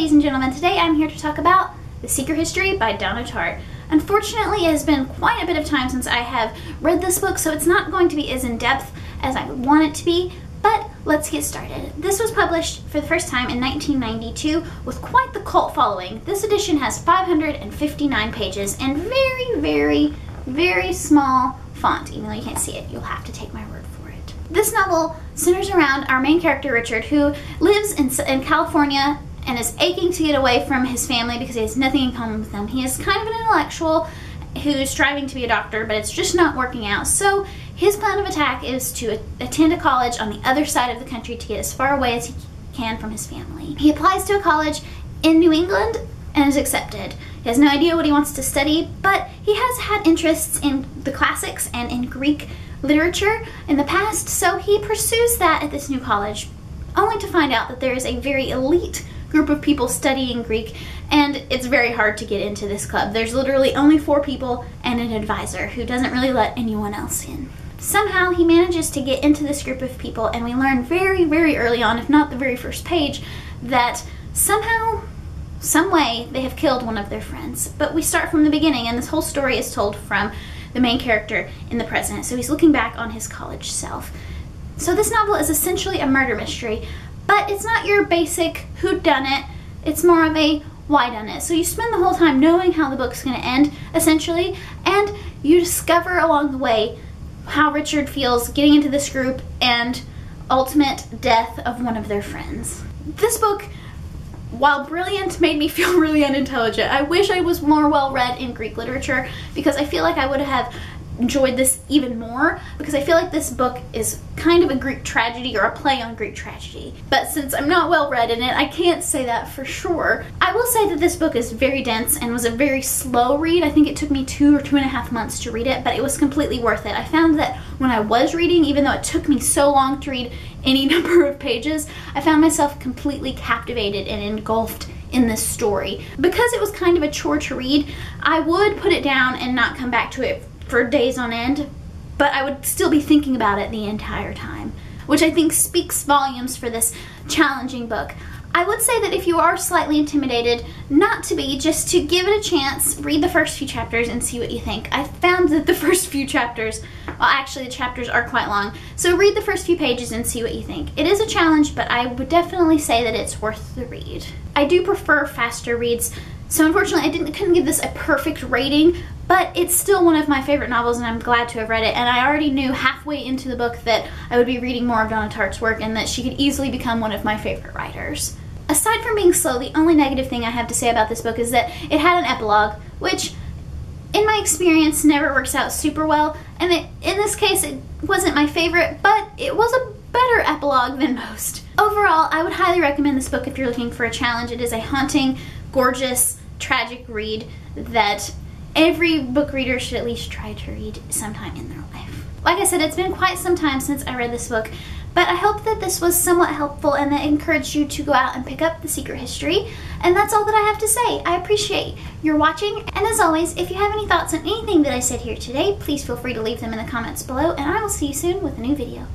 ladies and gentlemen. Today I'm here to talk about The Secret History by Donna Tartt. Unfortunately, it has been quite a bit of time since I have read this book, so it's not going to be as in-depth as I would want it to be, but let's get started. This was published for the first time in 1992 with quite the cult following. This edition has 559 pages and very small font. Even though you can't see it, you'll have to take my word for it. This novel centers around our main character, Richard, who lives in California and is aching to get away from his family because he has nothing in common with them. He is kind of an intellectual who's striving to be a doctor, but it's just not working out. So his plan of attack is to attend a college on the other side of the country to get as far away as he can from his family. He applies to a college in New England and is accepted. He has no idea what he wants to study, but he has had interests in the classics and in Greek literature in the past, so he pursues that at this new college, only to find out that there is a very elite group of people studying Greek, and it's very hard to get into this club. There's literally only 4 people and an advisor who doesn't really let anyone else in. Somehow he manages to get into this group of people, and we learn very early on, if not the very first page, that somehow, some way, they have killed one of their friends. But we start from the beginning, and this whole story is told from the main character in the present. So he's looking back on his college self. So this novel is essentially a murder mystery, but it's not your basic whodunit. It's more of a whodunit. So you spend the whole time knowing how the book's going to end, essentially, and you discover along the way how Richard feels getting into this group and ultimate death of one of their friends. This book, while brilliant, made me feel really unintelligent. I wish I was more well-read in Greek literature because I feel like I would have enjoyed this even more, because I feel like this book is kind of a Greek tragedy or a play on Greek tragedy. But since I'm not well read in it, I can't say that for sure. I will say that this book is very dense and was a very slow read. I think it took me 2 or 2.5 months to read it, but it was completely worth it. I found that when I was reading, even though it took me so long to read any number of pages, I found myself completely captivated and engulfed in this story. Because it was kind of a chore to read, I would put it down and not come back to it for days on end, but I would still be thinking about it the entire time, which I think speaks volumes for this challenging book. I would say that if you are slightly intimidated, not to be, just to give it a chance, read the first few chapters and see what you think. I found that the first few chapters, well, actually the chapters are quite long, so read the first few pages and see what you think. It is a challenge, but I would definitely say that it's worth the read. I do prefer faster reads, so unfortunately I couldn't give this a perfect rating, but it's still one of my favorite novels and I'm glad to have read it, and I already knew halfway into the book that I would be reading more of Donna Tartt's work and that she could easily become one of my favorite writers. Aside from being slow, the only negative thing I have to say about this book is that it had an epilogue, which in my experience never works out super well, and in this case it wasn't my favorite, but it was a better epilogue than most. Overall, I would highly recommend this book if you're looking for a challenge. It is a haunting, gorgeous, tragic read that every book reader should at least try to read sometime in their life. Like I said, it's been quite some time since I read this book, but I hope that this was somewhat helpful and that encouraged you to go out and pick up The Secret History. And that's all that I have to say. I appreciate your watching, and as always, if you have any thoughts on anything that I said here today, please feel free to leave them in the comments below, and I will see you soon with a new video.